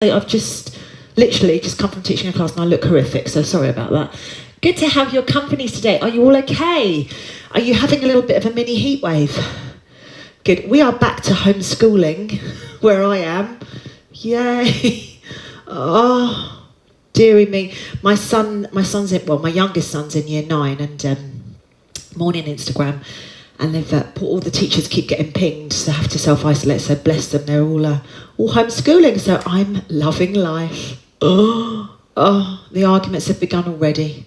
I've just literally just come from teaching a class and I look horrific, so sorry about that. Good to have your company today. Are you all okay? Are you having a little bit of a mini heat wave? Good. We are back to homeschooling where I am. Yay. Oh, dearie me. My youngest son's in year 9 and morning Instagram, and they've all the teachers keep getting pinged, so they have to self-isolate, so bless them, they're all homeschooling, so I'm loving life. Oh, the arguments have begun already.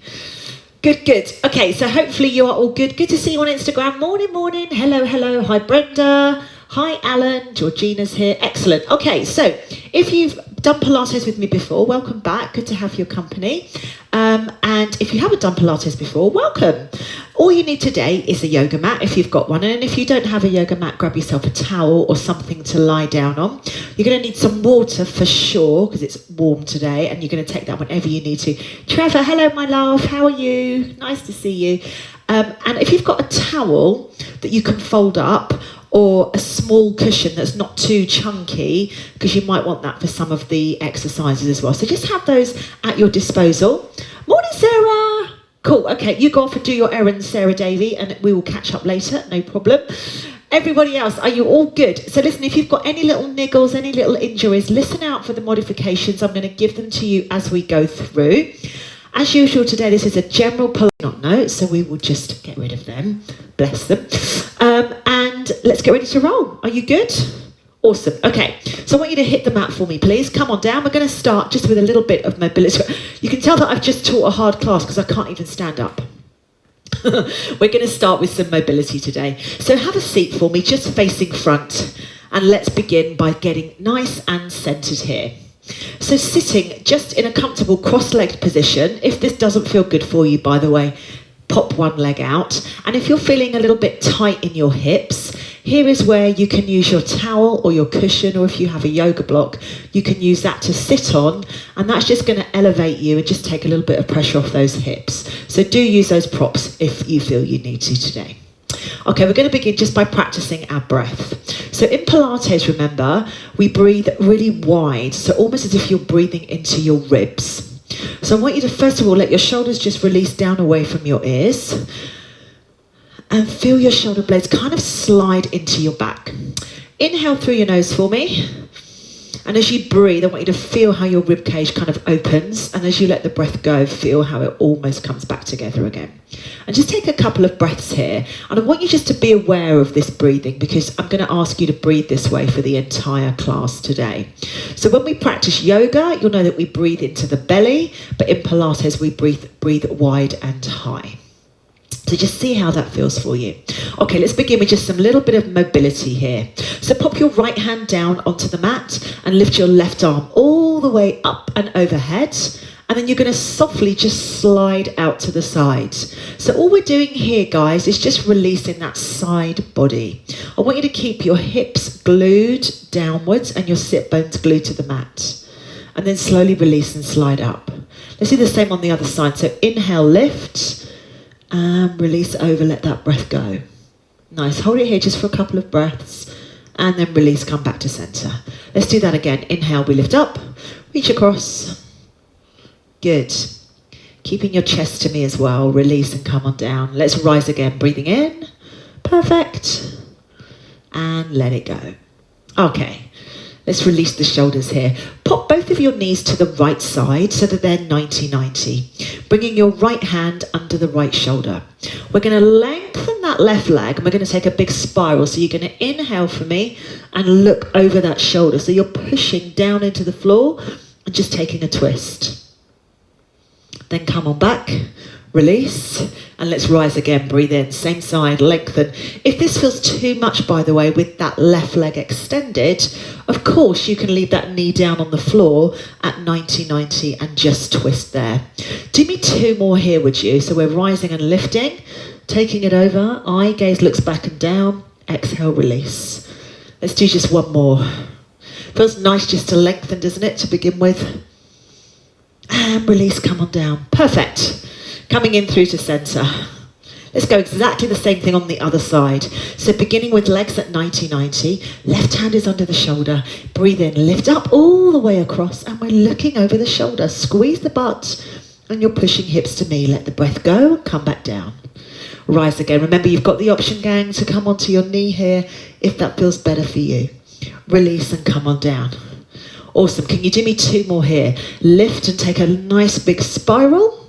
Good. Okay, so hopefully you are all good. Good to see you on Instagram. Morning. Hello. Hi, Brenda. Hi, Alan. Georgina's here. Excellent. Okay, so if you've done Pilates with me before, welcome back. Good to have your company. And if you haven't done Pilates before, welcome. All you need today is a yoga mat if you've got one. And if you don't have a yoga mat, grab yourself a towel or something to lie down on. You're going to need some water for sure because it's warm today, and you're going to take that whenever you need to. Trevor, hello, my love. How are you? Nice to see you. And if you've got a towel that you can fold up, or a small cushion that's not too chunky, because you might want that for some of the exercises as well. So just have those at your disposal. Morning, Sarah. Cool. Okay, you go off and do your errands, Sarah Davey, and we will catch up later. No problem. Everybody else, are you all good? So listen, if you've got any little niggles, any little injuries, listen out for the modifications. I'm going to give them to you as we go through. As usual today, this is a general Pilates note, so we will just get rid of them. Bless them. And let's get ready to roll. Are you good? Awesome. Okay, so I want you to hit the mat for me, please. Come on down. We're going to start just with a little bit of mobility. You can tell that I've just taught a hard class because I can't even stand up. We're going to start with some mobility today. So have a seat for me, just facing front. And let's begin by getting nice and centered here. So sitting just in a comfortable cross-legged position. If this doesn't feel good for you, by the way, pop one leg out. And if you're feeling a little bit tight in your hips, here is where you can use your towel or your cushion, or if you have a yoga block, you can use that to sit on, and that's just going to elevate you and just take a little bit of pressure off those hips. So do use those props if you feel you need to today. Okay, we're going to begin just by practicing our breath. So in Pilates, remember, we breathe really wide, so almost as if you're breathing into your ribs. So I want you to first of all let your shoulders just release down away from your ears and feel your shoulder blades kind of slide into your back. Inhale through your nose for me. And as you breathe, I want you to feel how your rib cage kind of opens. And as you let the breath go, feel how it almost comes back together again. And just take a couple of breaths here. And I want you just to be aware of this breathing, because I'm going to ask you to breathe this way for the entire class today. So when we practice yoga, you'll know that we breathe into the belly. But in Pilates, we breathe wide and high. So just see how that feels for you. Okay, let's begin with just some little bit of mobility here. So pop your right hand down onto the mat and lift your left arm all the way up and overhead. And then you're going to softly just slide out to the side. So all we're doing here, guys, is just releasing that side body. I want you to keep your hips glued downwards and your sit bones glued to the mat. And then slowly release and slide up. Let's do the same on the other side. So inhale, lift. And release over, let that breath go. Nice, hold it here just for a couple of breaths, and then release, come back to center. Let's do that again. Inhale, we lift up, reach across. Good. Keeping your chest to me as well. Release and come on down. Let's rise again, breathing in. Perfect. And let it go. Okay. Let's release the shoulders here. Pop both of your knees to the right side so that they're 90-90. Bringing your right hand under the right shoulder. We're going to lengthen that left leg and we're going to take a big spiral. So you're going to inhale for me and look over that shoulder. So you're pushing down into the floor and just taking a twist. Then come on back. Release, and let's rise again. Breathe in, same side, lengthen. If this feels too much, by the way, with that left leg extended, of course you can leave that knee down on the floor at 90-90 and just twist there. Do me 2 more here, would you? So we're rising and lifting, taking it over. Eye gaze looks back and down. Exhale, release. Let's do just 1 more. Feels nice just to lengthen, doesn't it, to begin with? And release, come on down. Perfect. Coming in through to center. Let's go exactly the same thing on the other side. So beginning with legs at 90-90, left hand is under the shoulder, breathe in, lift up all the way across, and we're looking over the shoulder. Squeeze the butt, and you're pushing hips to knee. Let the breath go, come back down. Rise again. Remember, you've got the option, gang, to come onto your knee here if that feels better for you. Release and come on down. Awesome. Can you do me 2 more here? Lift and take a nice big spiral.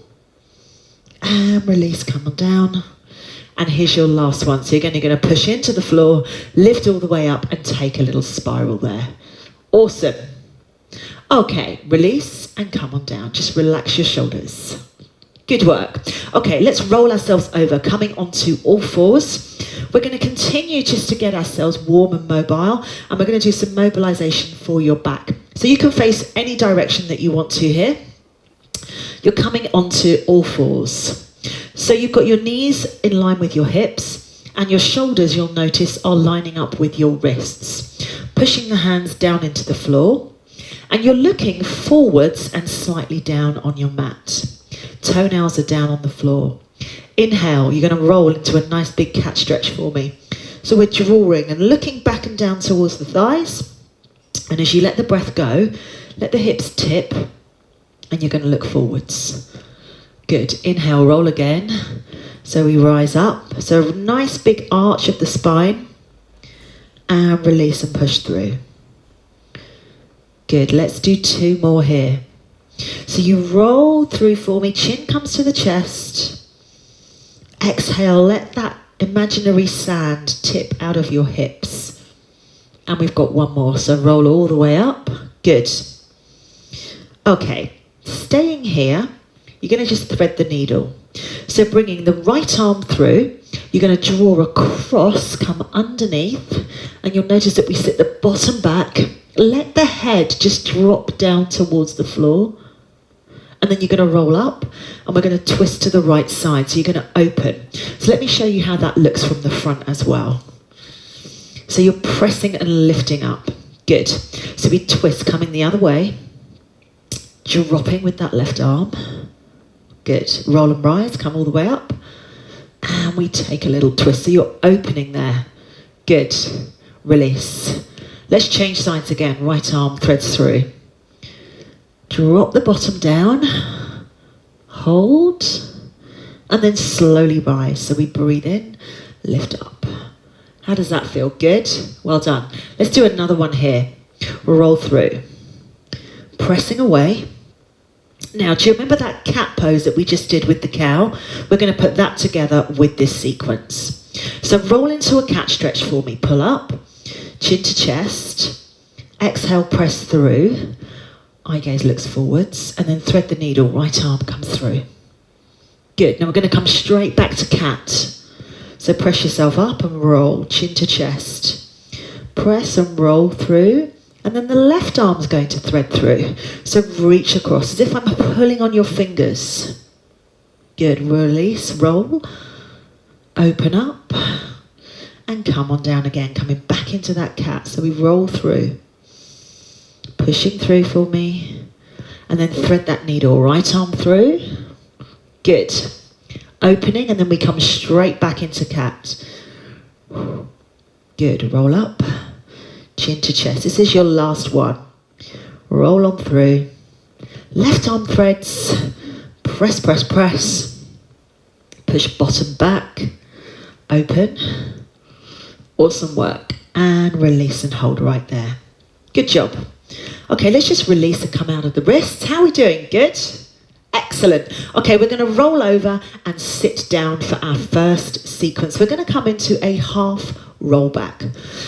And release, come on down. And here's your last one. So again, you're going to push into the floor, lift all the way up and take a little spiral there. Awesome. Okay, release and come on down. Just relax your shoulders. Good work. Okay, let's roll ourselves over, coming onto all fours. We're going to continue just to get ourselves warm and mobile, and we're going to do some mobilization for your back. So you can face any direction that you want to here. You're coming onto all fours. So you've got your knees in line with your hips, and your shoulders, you'll notice, are lining up with your wrists. Pushing the hands down into the floor, and you're looking forwards and slightly down on your mat. Toenails are down on the floor. Inhale, you're going to roll into a nice big cat stretch for me. So we're drawing and looking back and down towards the thighs. And as you let the breath go, let the hips tip, and you're going to look forwards. Good. Inhale, roll again. So we rise up. So a nice big arch of the spine. And release and push through. Good. Let's do 2 more here. So you roll through for me, chin comes to the chest. Exhale, let that imaginary sand tip out of your hips. And we've got 1 more, so roll all the way up. Good. Okay, staying here, you're going to just thread the needle. So bringing the right arm through, you're going to draw across, come underneath, and you'll notice that we sit the bottom back. Let the head just drop down towards the floor. And then you're going to roll up, and we're going to twist to the right side. So you're going to open. So let me show you how that looks from the front as well. So you're pressing and lifting up. Good. So we twist, coming the other way. Dropping with that left arm. Good. Roll and rise, come all the way up. And we take a little twist. So you're opening there. Good. Release. Let's change sides again. Right arm threads through. Drop the bottom down, hold, and then slowly rise. So we breathe in, lift up. How does that feel? Good? Well done. Let's do another one here. Roll through. Pressing away. Now, do you remember that cat pose that we just did with the cow? We're going to put that together with this sequence. So roll into a cat stretch for me. Pull up, chin to chest. Exhale, press through. Eye gaze looks forwards, and then thread the needle, right arm comes through. Good. Now we're going to come straight back to cat. So press yourself up and roll, chin to chest. Press and roll through, and then the left arm's going to thread through. So reach across, as if I'm pulling on your fingers. Good. Release, roll, open up, and come on down again, coming back into that cat. So we roll through. Pushing through for me, and then thread that needle, right arm through. Good. Opening, and then we come straight back into cat. Good. Roll up, chin to chest. This is your last one. Roll on through. Left arm threads. Press, press, press. Push bottom back. Open. Awesome work. And release and hold right there. Good job. Okay, let's just release and come out of the wrists. How are we doing? Good? Excellent. Okay, we're going to roll over and sit down for our first sequence. We're going to come into a half roll back.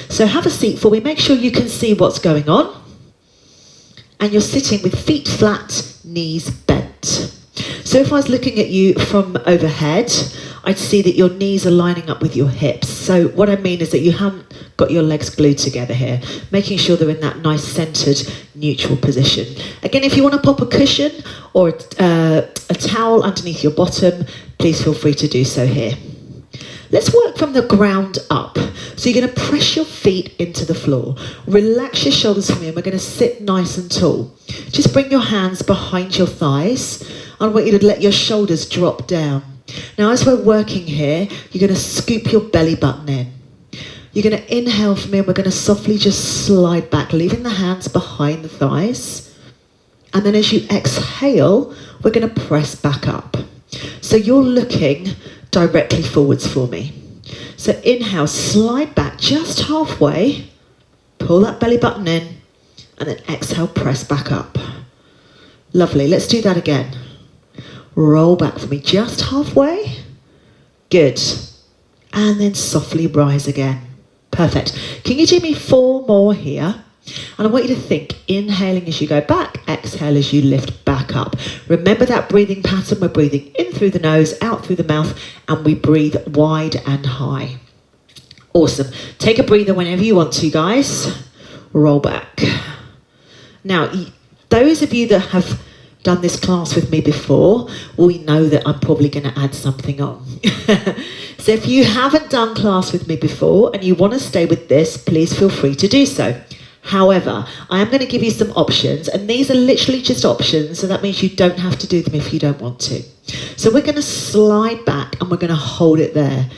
So have a seat for me. Make sure you can see what's going on. And you're sitting with feet flat, knees bent. So if I was looking at you from overhead, I'd see that your knees are lining up with your hips. So what I mean is that you haven't got your legs glued together here, making sure they're in that nice centered, neutral position. Again, if you want to pop a cushion or a towel underneath your bottom, please feel free to do so here. Let's work from the ground up. So you're going to press your feet into the floor. Relax your shoulders for me, and we're going to sit nice and tall. Just bring your hands behind your thighs. I want you to let your shoulders drop down. Now, as we're working here, you're going to scoop your belly button in. You're going to inhale for me, and we're going to softly just slide back, leaving the hands behind the thighs. And then as you exhale, we're going to press back up. So you're looking directly forwards for me. So inhale, slide back just halfway, pull that belly button in, and then exhale, press back up. Lovely, let's do that again. Roll back for me just halfway. Good. And then softly rise again. Perfect. Can you do me 4 more here? And I want you to think, inhaling as you go back, exhale as you lift back up. Remember that breathing pattern. We're breathing in through the nose, out through the mouth, and we breathe wide and high. Awesome. Take a breather whenever you want to, guys. Roll back. Now, those of you that have done this class with me before, we know that I'm probably going to add something on. So if you haven't done class with me before and you want to stay with this, please feel free to do so. However, I am going to give you some options, and these are literally just options, so that means you don't have to do them if you don't want to. So we're going to slide back and we're going to hold it there.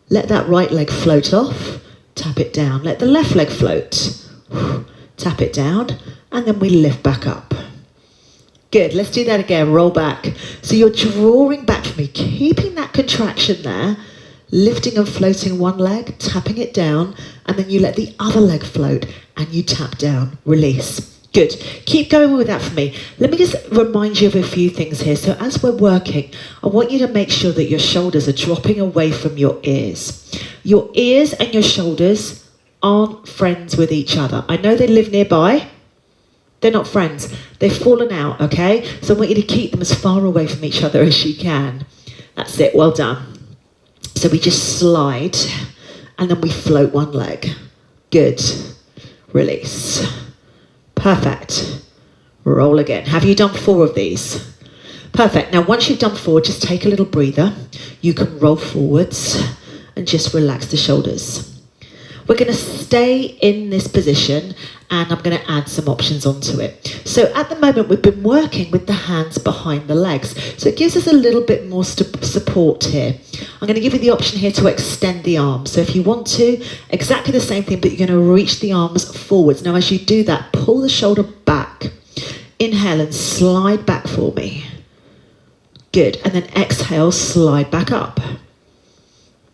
Let that right leg float off, tap it down. Let the left leg float, tap it down, and then we lift back up. Good, let's do that again, roll back. So you're drawing back for me, keeping that contraction there, lifting and floating one leg, tapping it down, and then you let the other leg float and you tap down, release. Good, keep going with that for me. Let me just remind you of a few things here. So as we're working, I want you to make sure that your shoulders are dropping away from your ears. Your ears and your shoulders aren't friends with each other. I know they live nearby. They're not friends. They've fallen out, okay? So I want you to keep them as far away from each other as you can. That's it, well done. So we just slide, and then we float one leg. Good. Release. Perfect. Roll again. Have you done 4 of these? Perfect. Now, once you've done 4, just take a little breather. You can roll forwards and just relax the shoulders. We're going to stay in this position, and I'm going to add some options onto it. So at the moment, we've been working with the hands behind the legs. So it gives us a little bit more support here. I'm going to give you the option here to extend the arms. So if you want to, exactly the same thing, but you're going to reach the arms forwards. Now, as you do that, pull the shoulder back. Inhale and slide back for me. Good. And then exhale, slide back up.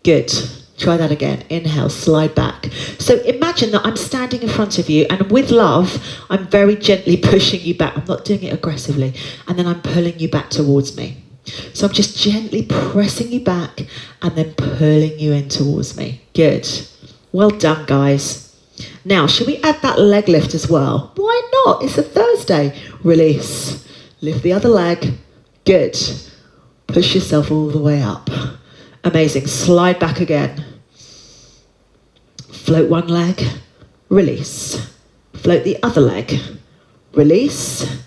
Good. Try that again. Inhale, slide back. So imagine that I'm standing in front of you, and with love, I'm very gently pushing you back. I'm not doing it aggressively. And then I'm pulling you back towards me. So I'm just gently pressing you back and then pulling you in towards me. Good. Well done, guys. Now, should we add that leg lift as well? Why not? It's a Thursday. Release. Lift the other leg. Good. Push yourself all the way up. Amazing. Slide back again. Float one leg. Release. Float the other leg. Release.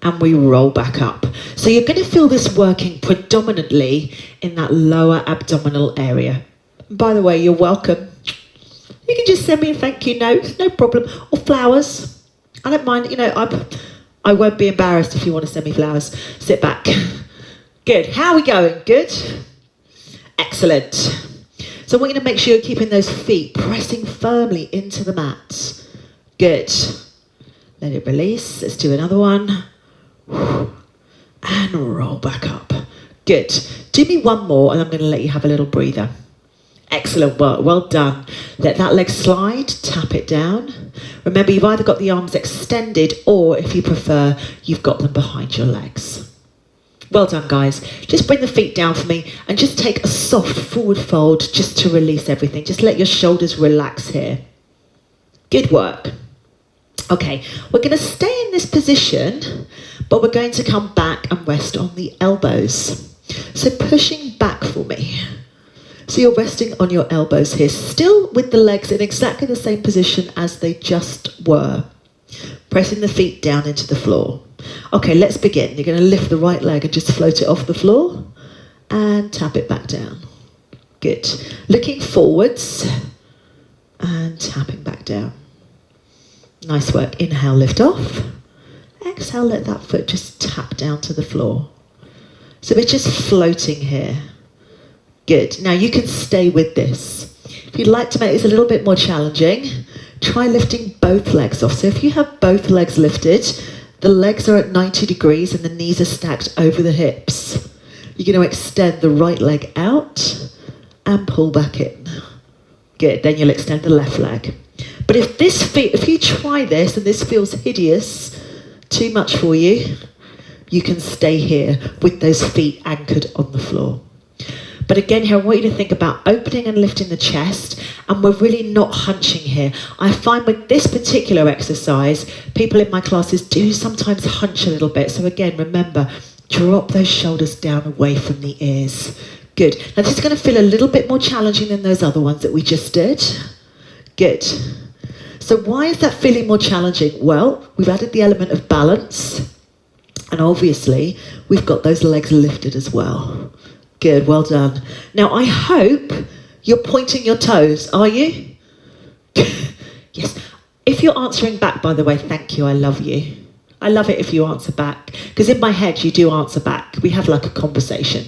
And we roll back up. So you're going to feel this working predominantly in that lower abdominal area. And by the way, you're welcome. You can just send me a thank you note, no problem. Or flowers. I don't mind, I won't be embarrassed if you want to send me flowers. Sit back. Good. How are we going? Good. Excellent. So I want you to make sure you're keeping those feet pressing firmly into the mat. Good. Let it release. Let's do another one. And roll back up. Good. Do me one more, and I'm going to let you have a little breather. Excellent work. Well done. Let that leg slide. Tap it down. Remember, you've either got the arms extended, or if you prefer, you've got them behind your legs. Well done, guys. Just bring the feet down for me and just take a soft forward fold just to release everything. Just let your shoulders relax here. Good work. Okay, we're going to stay in this position, but we're going to come back and rest on the elbows. So pushing back for me. So you're resting on your elbows here, still with the legs in exactly the same position as they just were. Pressing the feet down into the floor. Okay, let's begin. You're going to lift the right leg and just float it off the floor and tap it back down. Good. Looking forwards and tapping back down. Nice work. Inhale, lift off. Exhale, let that foot just tap down to the floor. So we're just floating here. Good. Now you can stay with this. If you'd like to make this a little bit more challenging, try lifting both legs off. So if you have both legs lifted, the legs are at 90 degrees and the knees are stacked over the hips. You're going to extend the right leg out and pull back in. Good. Then you'll extend the left leg. But if you try this and this feels hideous, too much for you, you can stay here with those feet anchored on the floor. But again, here I want you to think about opening and lifting the chest, and we're really not hunching here. I find with this particular exercise, people in my classes do sometimes hunch a little bit. So again, remember, drop those shoulders down away from the ears. Good. Now this is going to feel a little bit more challenging than those other ones that we just did. Good. So why is that feeling more challenging? Well, we've added the element of balance, and obviously we've got those legs lifted as well. Good, well done. Now I hope you're pointing your toes, are you? Yes. If you're answering back, by the way, thank you, I love you. I love it if you answer back, because in my head you do answer back. We have like a conversation.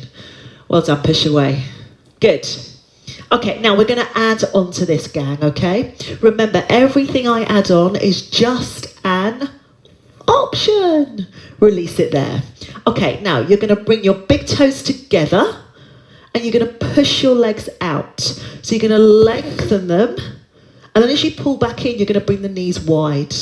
Well done, push away. Good. Okay, now we're going to add on to this, gang, okay? Remember, everything I add on is just an option. Release it there. Okay, now you're going to bring your big toes together and you're going to push your legs out. So you're going to lengthen them, and then as you pull back in, you're going to bring the knees wide.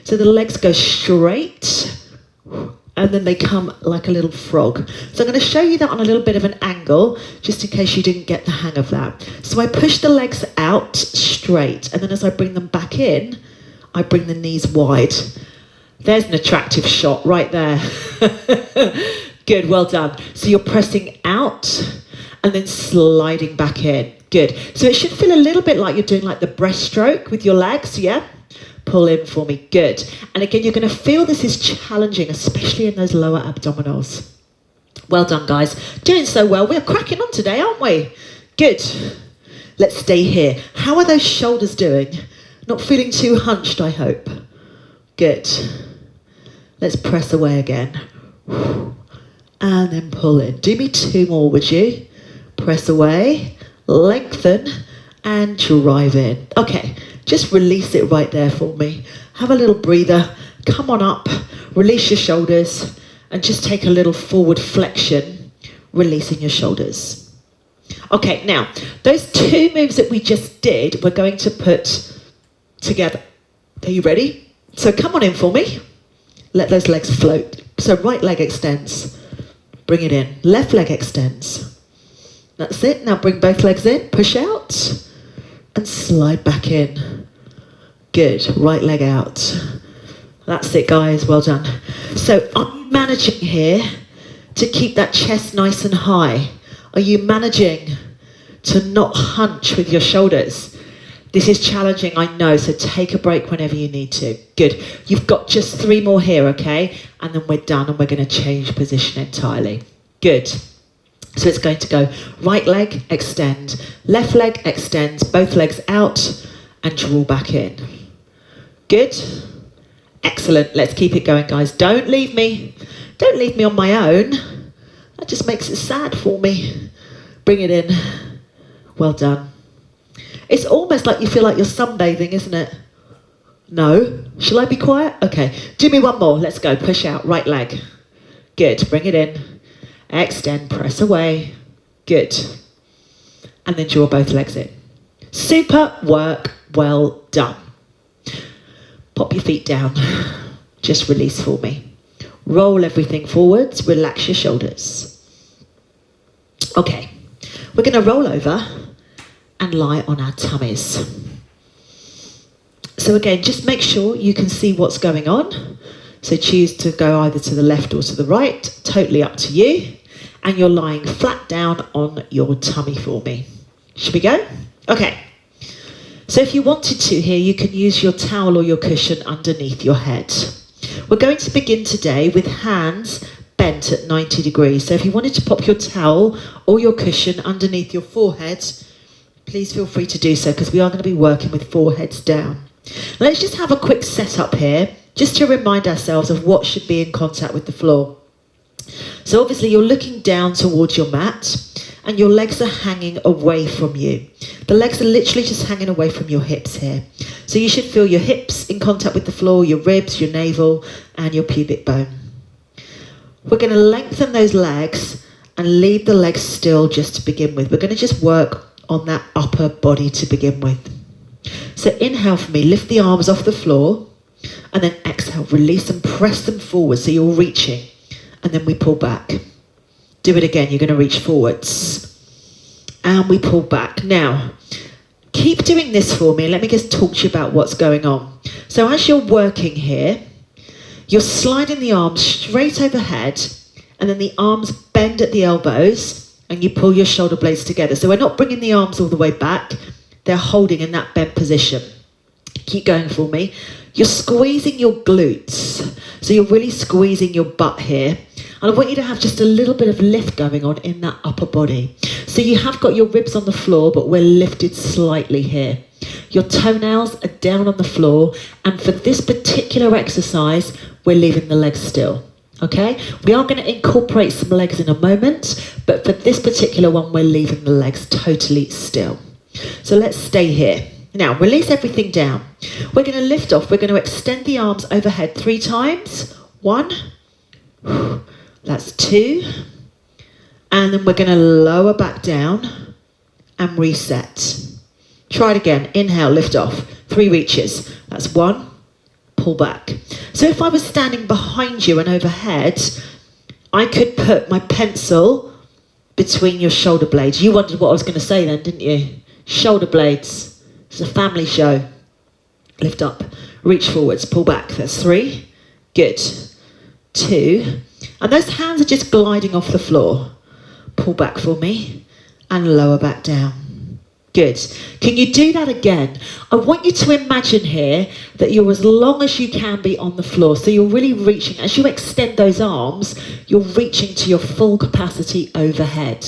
So the legs go straight, and then they come like a little frog. So I'm going to show you that on a little bit of an angle, just in case you didn't get the hang of that. So I push the legs out straight, and then as I bring them back in, I bring the knees wide. There's an attractive shot right there. Good, well done. So you're pressing out and then sliding back in. Good. So it should feel a little bit like you're doing like the breaststroke with your legs, yeah? Pull in for me. Good. And again, you're going to feel this is challenging, especially in those lower abdominals. Well done, guys. Doing so well. We're cracking on today, aren't we? Good. Let's stay here. How are those shoulders doing? Not feeling too hunched, I hope. Good. Let's press away again. And then pull in. Do me 2 more, would you? Press away, lengthen, and drive in. Okay, just release it right there for me. Have a little breather. Come on up. Release your shoulders. And just take a little forward flexion, releasing your shoulders. Okay, now, those 2 moves that we just did, we're going to put together. Are you ready? So come on in for me. Let those legs float. So right leg extends. Bring it in. Left leg extends. That's it. Now bring both legs in. Push out. And slide back in. Good. Right leg out. That's it, guys. Well done. So are you managing here to keep that chest nice and high? Are you managing to not hunch with your shoulders? This is challenging, I know, so take a break whenever you need to. Good. You've got just 3 more here, okay? And then we're done and we're going to change position entirely. Good. So it's going to go right leg, extend. Left leg, extend. Both legs out and draw back in. Good. Excellent. Let's keep it going, guys. Don't leave me. Don't leave me on my own. That just makes it sad for me. Bring it in. Well done. It's almost like you feel like you're sunbathing, isn't it? No? Shall I be quiet? Okay. Do me 1 more. Let's go. Push out. Right leg. Good. Bring it in. Extend. Press away. Good. And then draw both legs in. Super work. Well done. Pop your feet down. Just release for me. Roll everything forwards. Relax your shoulders. Okay. We're going to roll over and lie on our tummies. So again, just make sure you can see what's going on. So choose to go either to the left or to the right, totally up to you. And you're lying flat down on your tummy for me. Should we go? Okay. So if you wanted to here, you can use your towel or your cushion underneath your head. We're going to begin today with hands bent at 90 degrees. So if you wanted to pop your towel or your cushion underneath your forehead, please feel free to do so, because we are going to be working with foreheads down. Let's just have a quick setup here, just to remind ourselves of what should be in contact with the floor. So obviously you're looking down towards your mat, and your legs are hanging away from you. The legs are literally just hanging away from your hips here. So you should feel your hips in contact with the floor, your ribs, your navel, and your pubic bone. We're going to lengthen those legs and leave the legs still just to begin with. We're going to just work on that upper body to begin with. So inhale for me, lift the arms off the floor, and then exhale, release and press them forward so you're reaching, and then we pull back. Do it again, you're going to reach forwards, and we pull back. Now, keep doing this for me, and let me just talk to you about what's going on. So as you're working here, you're sliding the arms straight overhead, and then the arms bend at the elbows, and you pull your shoulder blades together. So we're not bringing the arms all the way back, they're holding in that bent position. Keep going for me. You're squeezing your glutes. So you're really squeezing your butt here. And I want you to have just a little bit of lift going on in that upper body. So you have got your ribs on the floor, but we're lifted slightly here. Your toenails are down on the floor. And for this particular exercise, we're leaving the legs still. Okay? We are going to incorporate some legs in a moment, but for this particular one, we're leaving the legs totally still. So let's stay here. Now, release everything down. We're going to lift off. We're going to extend the arms overhead 3 times. 1. That's 2. And then we're going to lower back down and reset. Try it again. Inhale, lift off. 3 reaches. That's 1. Pull back. So if I was standing behind you and overhead, I could put my pencil between your shoulder blades. You wondered what I was going to say then, didn't you? Shoulder blades. It's a family show. Lift up. Reach forwards. Pull back. That's 3. Good. 2. And those hands are just gliding off the floor. Pull back for me. And lower back down. Good. Can you do that again? I want you to imagine here that you're as long as you can be on the floor. So you're really reaching. As you extend those arms, you're reaching to your full capacity overhead.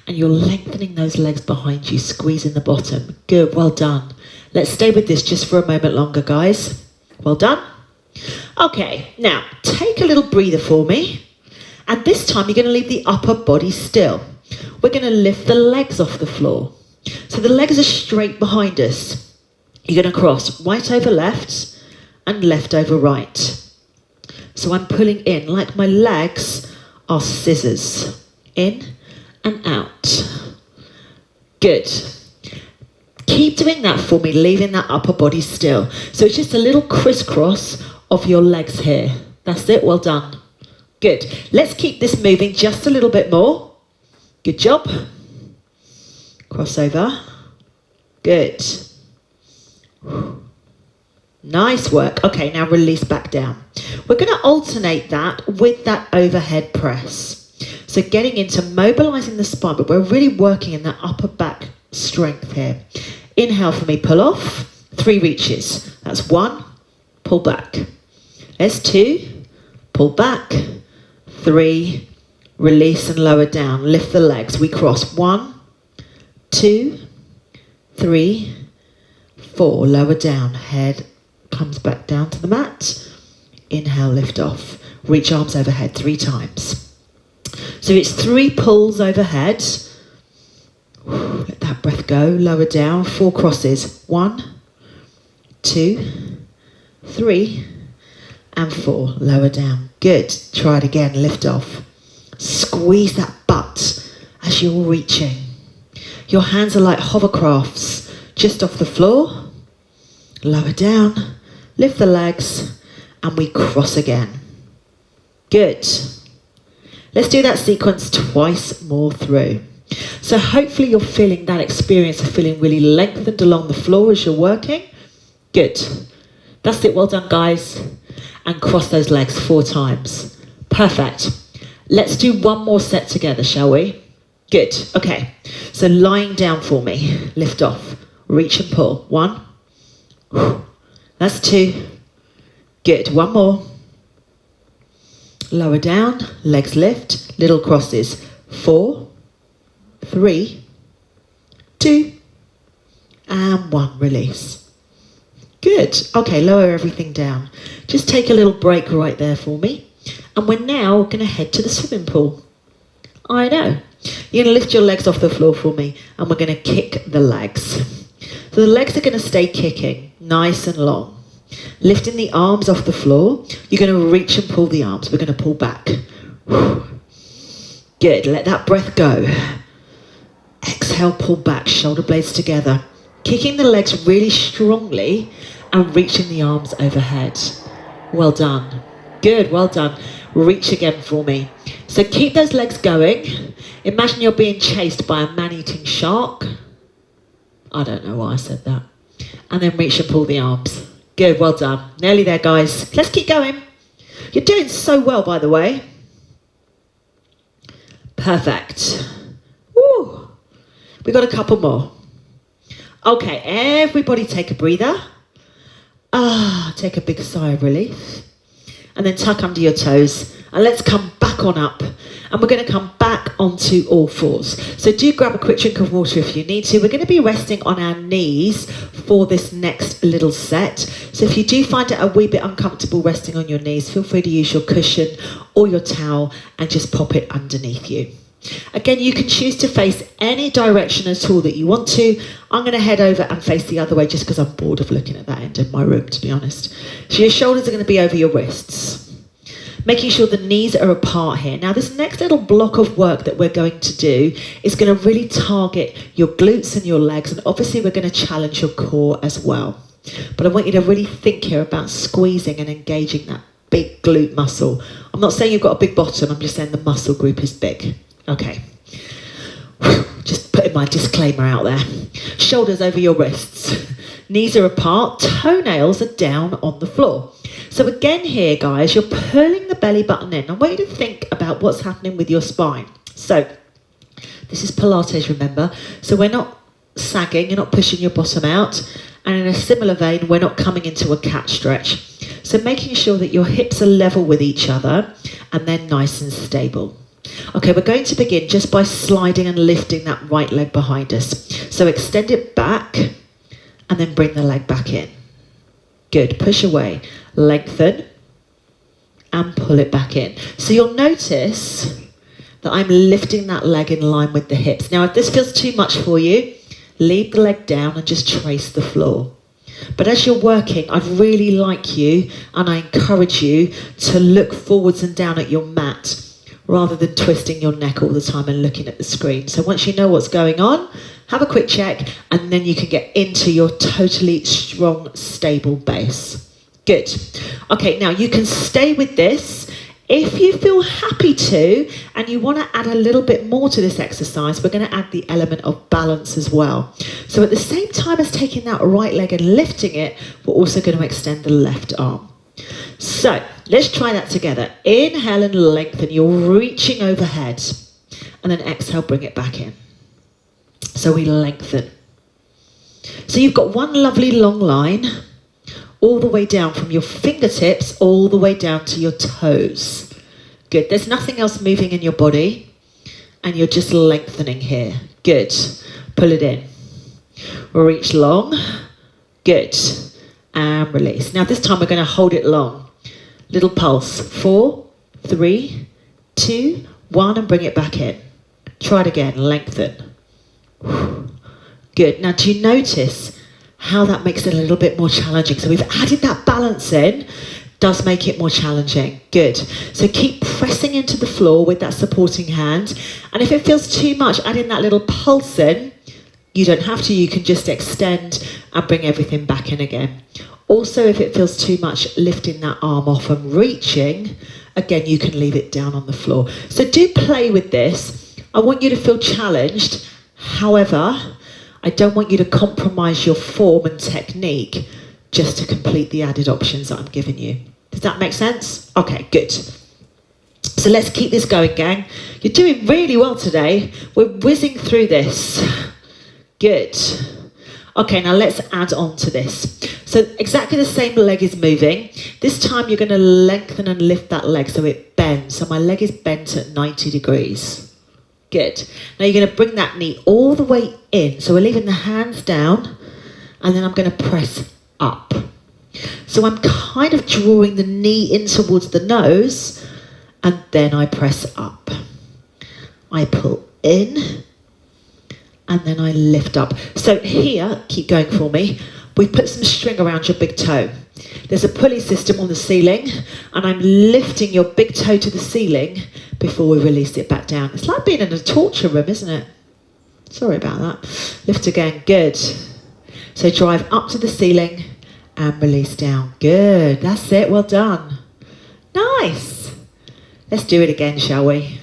And you're lengthening those legs behind you, squeezing the bottom. Good, well done. Let's stay with this just for a moment longer, guys. Well done. Okay, now take a little breather for me. And this time you're going to leave the upper body still. We're going to lift the legs off the floor. So the legs are straight behind us. You're going to cross right over left and left over right. So I'm pulling in like my legs are scissors. In and out. Good. Keep doing that for me, leaving that upper body still. So it's just a little crisscross of your legs here. That's it, well done. Good. Let's keep this moving just a little bit more. Good job. Crossover. Good. Nice work. Okay, now release back down. We're going to alternate that with that overhead press. So getting into mobilizing the spine, but we're really working in that upper back strength here. Inhale for me, pull off. 3 reaches. That's 1. Pull back. There's 2. Pull back. 3. Release and lower down. Lift the legs. We cross. 1, 2, 3, 4. Lower down. Head comes back down to the mat. Inhale, lift off. Reach arms overhead 3 times. So it's 3 pulls overhead. Let that breath go. Lower down. 4 crosses. 1, 2, 3, and 4. Lower down. Good. Try it again. Lift off. Squeeze that butt as you're reaching. Your hands are like hovercrafts just off the floor. Lower down. Lift the legs. And we cross again. Good. Let's do that sequence twice more through. So hopefully you're feeling that experience of feeling really lengthened along the floor as you're working. Good. That's it. Well done, guys. And cross those legs 4 times. Perfect. Let's do one more set together, shall we? Good. Okay. So lying down for me. Lift off. Reach and pull. 1. That's 2. Good. 1 more. Lower down, legs lift, little crosses. 4, 3, 2, and 1. Release. Good. Okay, lower everything down. Just take a little break right there for me. And we're now going to head to the swimming pool. I know. You're going to lift your legs off the floor for me, and we're going to kick the legs. So the legs are going to stay kicking, nice and long. Lifting the arms off the floor, you're going to reach and pull the arms. We're going to pull back. Good, let that breath go. Exhale, pull back, shoulder blades together. Kicking the legs really strongly and reaching the arms overhead. Well done. Good, well done. Reach again for me. So keep those legs going. Imagine you're being chased by a man-eating shark. I don't know why I said that. And then reach and pull the arms. Good, well done. Nearly there, guys. Let's keep going. You're doing so well, by the way. Perfect. Woo. We've got a couple more. Okay, everybody take a breather. Take a big sigh of relief. And then tuck under your toes. And let's come back on up. And we're going to come back onto all fours. So do grab a quick drink of water if you need to. We're going to be resting on our knees for this next little set. So if you do find it a wee bit uncomfortable resting on your knees, feel free to use your cushion or your towel and just pop it underneath you. Again, you can choose to face any direction at all that you want to. I'm going to head over and face the other way just because I'm bored of looking at that end of my room, to be honest. So your shoulders are going to be over your wrists. Making sure the knees are apart here. Now, this next little block of work that we're going to do is going to really target your glutes and your legs. And obviously, we're going to challenge your core as well. But I want you to really think here about squeezing and engaging that big glute muscle. I'm not saying you've got a big bottom. I'm just saying the muscle group is big. Okay. Just putting my disclaimer out there. Shoulders over your wrists. Knees are apart. Toenails are down on the floor. So again here, guys, you're pulling the belly button in. I want you to think about what's happening with your spine. So this is Pilates, remember? So we're not sagging, you're not pushing your bottom out. And in a similar vein, we're not coming into a cat stretch. So making sure that your hips are level with each other and then nice and stable. Okay, we're going to begin just by sliding and lifting that right leg behind us. So extend it back and then bring the leg back in. Good, push away, lengthen and pull it back in. So you'll notice that I'm lifting that leg in line with the hips. Now, if this feels too much for you, leave the leg down and just trace the floor. But as you're working, I'd really like you and I encourage you to look forwards and down at your mat rather than twisting your neck all the time and looking at the screen. So once you know what's going on, have a quick check and then you can get into your totally strong, stable base. Good. Okay, now you can stay with this. If you feel happy to and you want to add a little bit more to this exercise, we're going to add the element of balance as well. So at the same time as taking that right leg and lifting it, we're also going to extend the left arm. So let's try that together. Inhale and lengthen. You're reaching overhead. And then exhale, bring it back in. So we lengthen. So you've got one lovely long line all the way down from your fingertips all the way down to your toes. Good. There's nothing else moving in your body. And you're just lengthening here. Good. Pull it in. Reach long. Good. And release. Now this time we're going to hold it long. Little pulse. 4, 3, 2, 1 and bring it back in. Try it again. Lengthen. Good. Now do you notice how that makes it a little bit more challenging? So we've added that balance in. Does make it more challenging. Good. So keep pressing into the floor with that supporting hand. And if it feels too much, add in that little pulse in. You don't have to, you can just extend and bring everything back in again. Also, if it feels too much, lifting that arm off and reaching, again, you can leave it down on the floor. So do play with this. I want you to feel challenged. However, I don't want you to compromise your form and technique just to complete the added options that I'm giving you. Does that make sense? Okay, good. So let's keep this going, gang. You're doing really well today. We're whizzing through this. Good. Okay, now let's add on to this. So exactly the same leg is moving. This time you're going to lengthen and lift that leg so it bends. So my leg is bent at 90 degrees. Good. Now you're going to bring that knee all the way in. So we're leaving the hands down and then I'm going to press up. So I'm kind of drawing the knee in towards the nose and then I press up. I pull in, and then I lift up. So here, keep going for me, we've put some string around your big toe. There's a pulley system on the ceiling, and I'm lifting your big toe to the ceiling before we release it back down. It's like being in a torture room, isn't it? Sorry about that. Lift again, good. So drive up to the ceiling and release down. Good, that's it, well done. Nice. Let's do it again, shall we?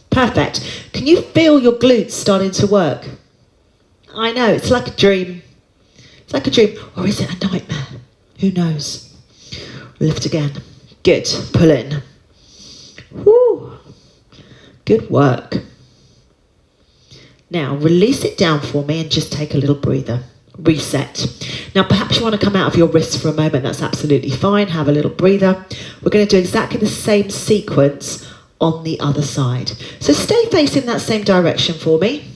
Perfect. Can you feel your glutes starting to work? I know, it's like a dream. It's like a dream, or is it a nightmare? Who knows? Lift again. Good, pull in. Woo. Good work. Now release it down for me and just take a little breather. Reset. Now perhaps you want to come out of your wrists for a moment. That's absolutely fine. Have a little breather. We're going to do exactly the same sequence on the other side. So stay facing that same direction for me.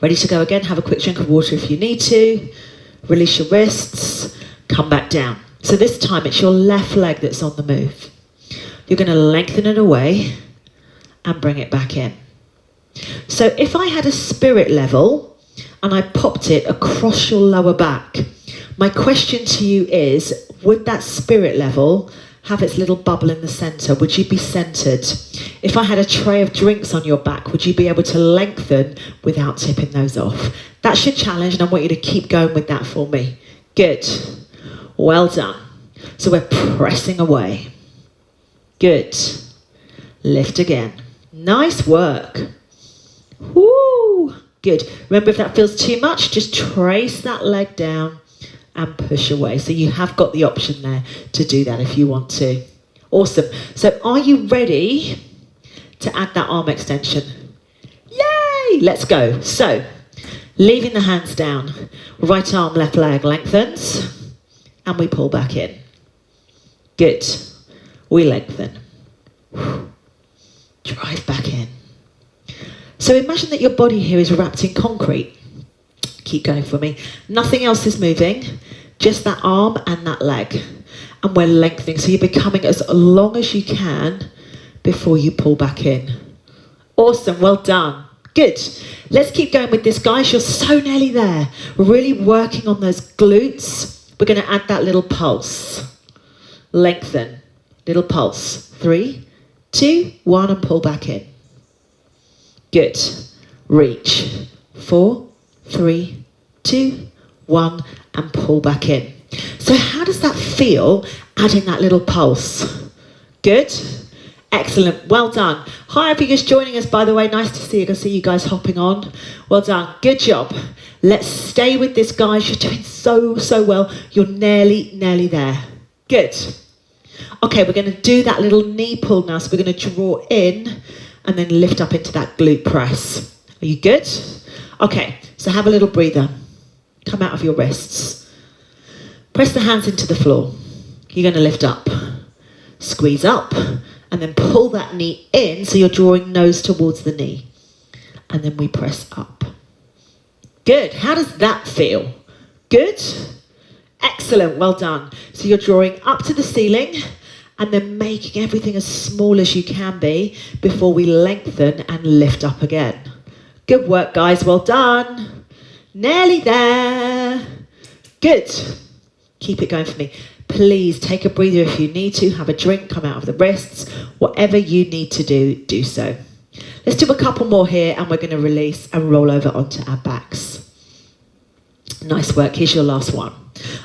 Ready to go again? Have a quick drink of water if you need to. Release your wrists. Come back down. So this time it's your left leg that's on the move. You're going to lengthen it away and bring it back in. So if I had a spirit level and I popped it across your lower back, my question to you is, would that spirit level have its little bubble in the centre? Would you be centred? If I had a tray of drinks on your back, would you be able to lengthen without tipping those off? That's your challenge, and I want you to keep going with that for me. Good. Well done. So we're pressing away. Good. Lift again. Nice work. Woo. Good. Remember, if that feels too much, just trace that leg down and push away. So you have got the option there to do that if you want to. Awesome. So are you ready to add that arm extension? Yay! Let's go. So leaving the hands down, right arm, left leg lengthens, and we pull back in. Good. We lengthen. Drive back in. So imagine that your body here is wrapped in concrete. Keep going for me. Nothing else is moving, just that arm and that leg. And we're lengthening, so you're becoming as long as you can before you pull back in. Awesome, well done. Good. Let's keep going with this, guys. You're so nearly there. We're really working on those glutes. We're going to add that little pulse. Lengthen. Little pulse. 3, 2, 1, and pull back in. Good. Reach. 4, 3, 2, 1, and pull back in. So how does that feel, adding that little pulse? Good. Excellent. Well done. Hi, if you're just joining us, by the way, nice to see you. I can see you guys hopping on. Well done. Good job. Let's stay with this, guys. You're doing so well. You're nearly there. Good. Okay, we're going to do that little knee pull now. So we're going to draw in and then lift up into that glute press. Are you good? Okay, so have a little breather. Come out of your wrists. Press the hands into the floor. You're going to lift up. Squeeze up. And then pull that knee in so you're drawing nose towards the knee. And then we press up. Good. How does that feel? Good? Excellent. Well done. So you're drawing up to the ceiling and then making everything as small as you can be before we lengthen and lift up again. Good work, guys. Well done. Nearly there. Good. Keep it going for me. Please take a breather if you need to. Have a drink, come out of the wrists. Whatever you need to do, do so. Let's do a couple more here and we're going to release and roll over onto our backs. Nice work. Here's your last one.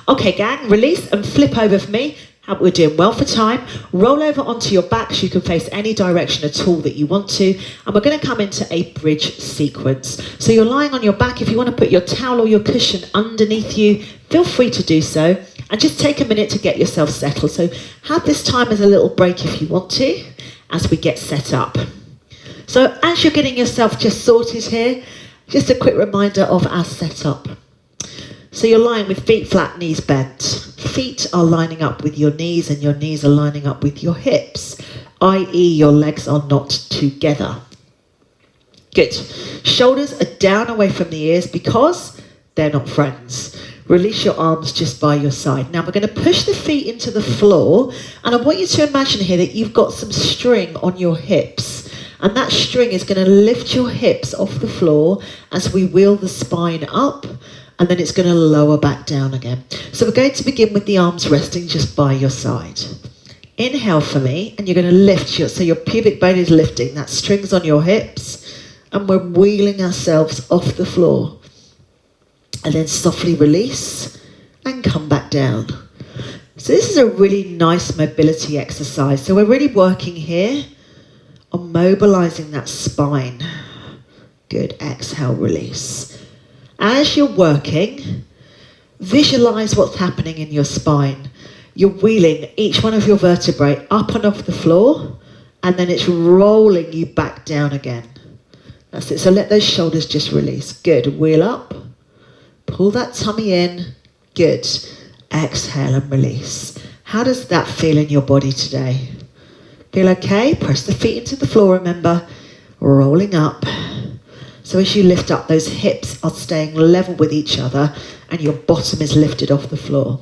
Okay, gang, release and flip over for me. We're doing well for time. Roll over onto your backs. You can face any direction at all that you want to. And we're going to come into a bridge sequence. So you're lying on your back. If you want to put your towel or your cushion underneath you, feel free to do so. And just take a minute to get yourself settled. So have this time as a little break if you want to, as we get set up. So as you're getting yourself just sorted here, just a quick reminder of our setup. So you're lying with feet flat, knees bent. Feet are lining up with your knees and your knees are lining up with your hips, i.e. your legs are not together. Good. Shoulders are down away from the ears because they're not friends. Release your arms just by your side. Now we're going to push the feet into the floor and I want you to imagine here that you've got some string on your hips And that string is going to lift your hips off the floor as we wheel the spine up, and then it's going to lower back down again. So we're going to begin with the arms resting just by your side. Inhale for me, and you're going to lift so your pubic bone is lifting. That string's on your hips, and we're wheeling ourselves off the floor. And then softly release and come back down. So this is a really nice mobility exercise. So we're really working here on mobilizing that spine. Good. Exhale, release. As you're working, visualize what's happening in your spine. You're wheeling each one of your vertebrae up and off the floor, and then it's rolling you back down again. That's it. So let those shoulders just release. Good. Wheel up. Pull that tummy in. Good. Exhale and release. How does that feel in your body today? Feel okay? Press the feet into the floor, remember. Rolling up. So as you lift up, those hips are staying level with each other and your bottom is lifted off the floor.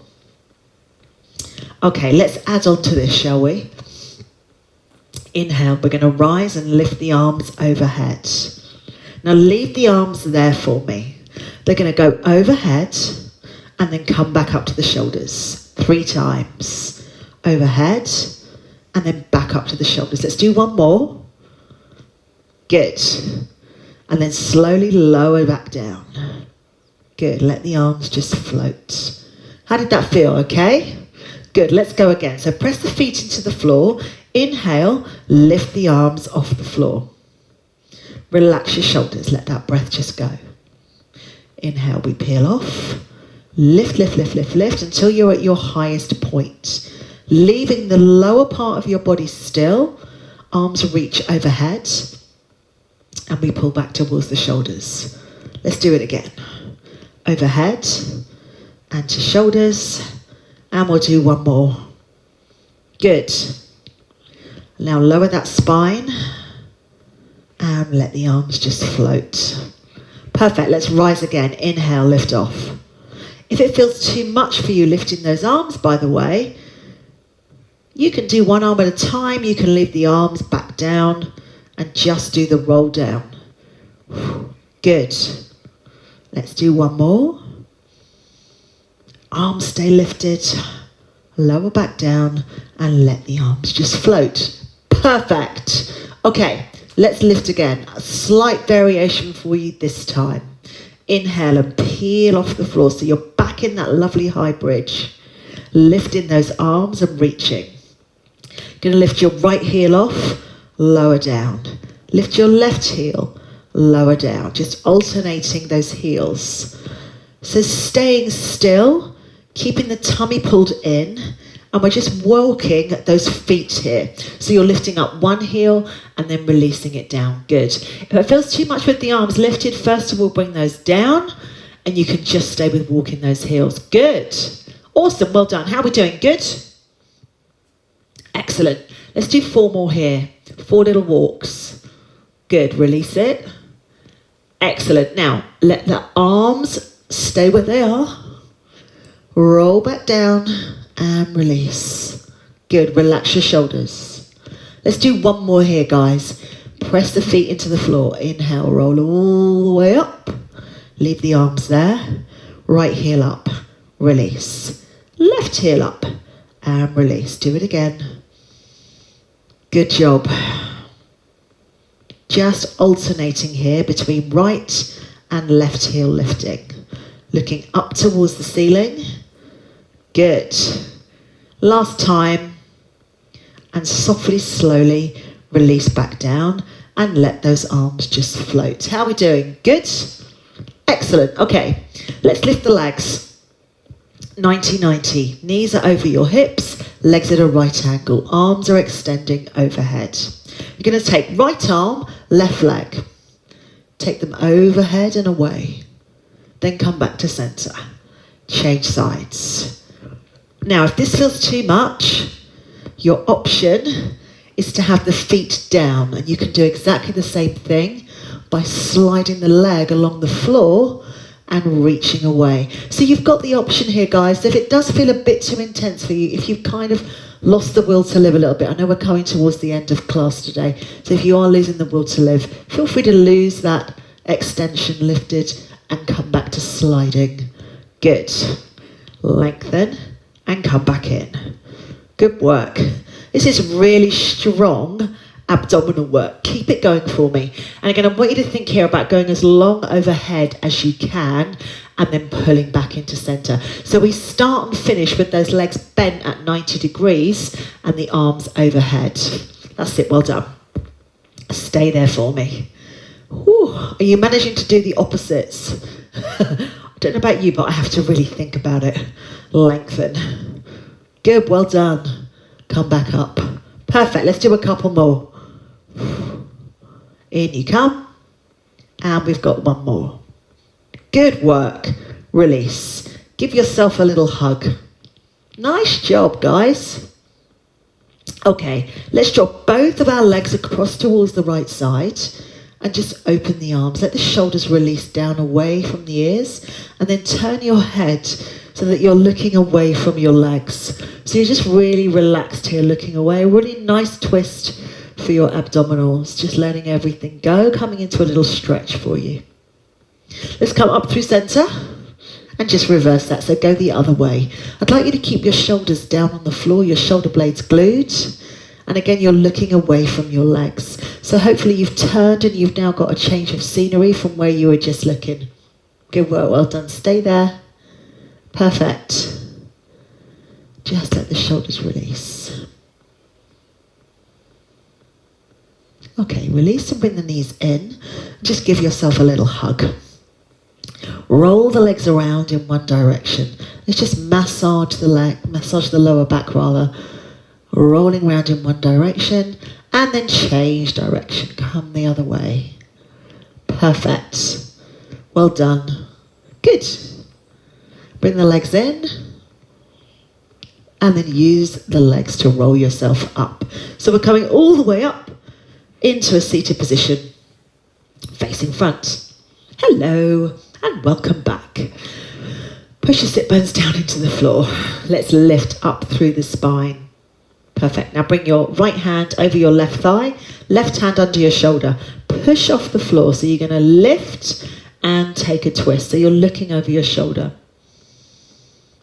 Okay, let's add on to this, shall we? Inhale, we're going to rise and lift the arms overhead. Now leave the arms there for me. They're going to go overhead and then come back up to the shoulders 3 times. Overhead and then back up to the shoulders. Let's do one more. Good. And then slowly lower back down. Good. Let the arms just float. How did that feel? Okay? Good. Let's go again. So press the feet into the floor. Inhale. Lift the arms off the floor. Relax your shoulders. Let that breath just go. Inhale. We peel off. Lift, lift, lift, lift, lift until you're at your highest point. Leaving the lower part of your body still. Arms reach overhead. And we pull back towards the shoulders. Let's do it again. Overhead and to shoulders. And we'll do one more. Good. Now lower that spine. And let the arms just float. Perfect. Let's rise again. Inhale, lift off. If it feels too much for you lifting those arms, by the way, you can do one arm at a time. You can leave the arms back down and just do the roll down. Good. Let's do one more. Arms stay lifted. Lower back down and let the arms just float. Perfect. Okay, let's lift again. A slight variation for you this time. Inhale and peel off the floor so you're back in that lovely high bridge. Lifting those arms and reaching. Going to lift your right heel off, lower down. Lift your left heel, lower down. Just alternating those heels. So staying still, keeping the tummy pulled in, and we're just walking those feet here. So you're lifting up one heel and then releasing it down. Good. If it feels too much with the arms lifted, first of all, bring those down, and you can just stay with walking those heels. Good. Awesome. Well done. How are we doing? Good? Excellent. Let's do 4 more here. 4 little walks. Good. Release it. Excellent. Now, let the arms stay where they are. Roll back down and release. Good. Relax your shoulders. Let's do one more here, guys. Press the feet into the floor. Inhale. Roll all the way up. Leave the arms there. Right heel up. Release. Left heel up and release. Do it again. Good job. Just alternating here between right and left heel lifting. Looking up towards the ceiling. Good. Last time. And softly, slowly release back down and let those arms just float. How are we doing? Good? Excellent. Okay, let's lift the legs. 90-90. Knees are over your hips, legs at a right angle. Arms are extending overhead. You're going to take right arm, left leg. Take them overhead and away. Then come back to center. Change sides. Now, if this feels too much, your option is to have the feet down, and you can do exactly the same thing by sliding the leg along the floor and reaching away. So you've got the option here, guys. If it does feel a bit too intense for you, if you've kind of lost the will to live a little bit. I know we're coming towards the end of class today, so if you are losing the will to live, feel free to lose that extension lifted and come back to sliding. Good. Lengthen and come back in. Good work. This is really strong abdominal work. Keep it going for me. And again, I want you to think here about going as long overhead as you can and then pulling back into center. So we start and finish with those legs bent at 90 degrees and the arms overhead. That's it, well done. Stay there for me. Whew. Are you managing to do the opposites? I don't know about you, but I have to really think about it. Lengthen. Good, well done. Come back up. Perfect, let's do a couple more. In you come. And we've got one more. Good work. Release. Give yourself a little hug. Nice job, guys. Okay, let's drop both of our legs across towards the right side and just open the arms. Let the shoulders release down away from the ears and then turn your head so that you're looking away from your legs. So you're just really relaxed here, looking away. A really nice twist for your abdominals. Just letting everything go, coming into a little stretch for you. Let's come up through center and just reverse that. So go the other way. I'd like you to keep your shoulders down on the floor, your shoulder blades glued. And again, you're looking away from your legs. So hopefully you've turned and you've now got a change of scenery from where you were just looking. Good work, well done. Stay there. Perfect. Just let the shoulders release. Okay, release and bring the knees in. Just give yourself a little hug. Roll the legs around in one direction. Let's just massage the leg, massage the lower back rather. Rolling around in one direction and then change direction. Come the other way. Perfect. Well done. Good. Bring the legs in and then use the legs to roll yourself up. So we're coming all the way up into a seated position, facing front. Hello and welcome back. Push your sit bones down into the floor. Let's lift up through the spine. Perfect. Now bring your right hand over your left thigh, left hand under your shoulder. Push off the floor. So you're going to lift and take a twist. So you're looking over your shoulder.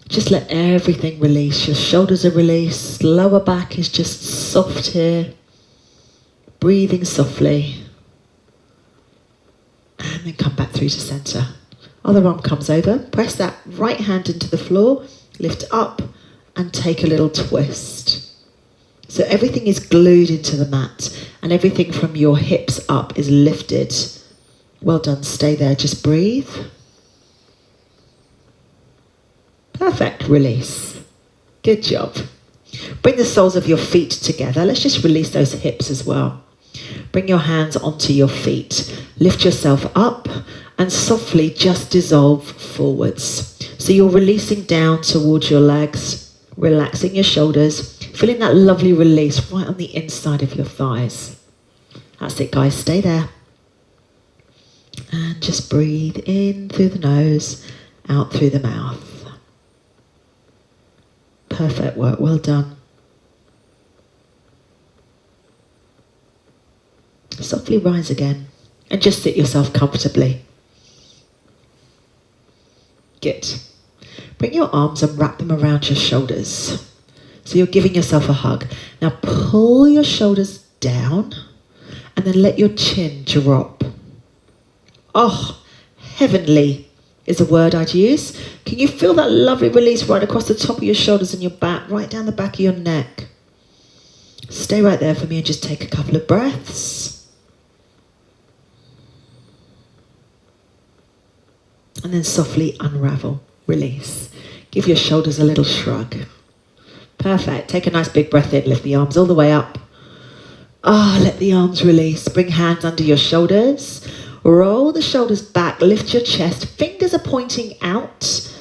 Just let everything release. Your shoulders are released. Lower back is just soft here. Breathing softly. And then come back through to center. Other arm comes over. Press that right hand into the floor. Lift up and take a little twist. So everything is glued into the mat and everything from your hips up is lifted. Well done, stay there, just breathe. Perfect, release. Good job. Bring the soles of your feet together. Let's just release those hips as well. Bring your hands onto your feet. Lift yourself up and softly just dissolve forwards. So you're releasing down towards your legs, relaxing your shoulders, feeling that lovely release right on the inside of your thighs. That's it, guys. Stay there. And just breathe in through the nose, out through the mouth. Perfect work. Well done. Softly rise again and just sit yourself comfortably. Good. Bring your arms and wrap them around your shoulders. So you're giving yourself a hug. Now pull your shoulders down and then let your chin drop. Oh, heavenly is a word I'd use. Can you feel that lovely release right across the top of your shoulders and your back, right down the back of your neck? Stay right there for me and just take a couple of breaths. And then softly unravel, release. Give your shoulders a little shrug. Perfect. Take a nice big breath in. Lift the arms all the way up. Let the arms release. Bring hands under your shoulders. Roll the shoulders back. Lift your chest. Fingers are pointing out.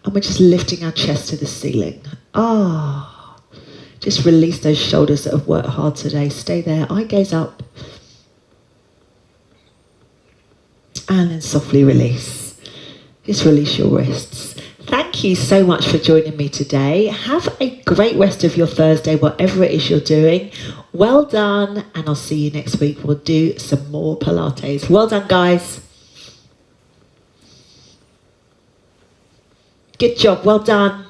And we're just lifting our chest to the ceiling. Just release those shoulders that have worked hard today. Stay there. Eye gaze up. And then softly release. Just release your wrists. thank you so much for joining me today. Have a great rest of your Thursday, whatever it is you're doing. Well done, and I'll see you next week. We'll do some more Pilates. Well done, guys. Good job, well done.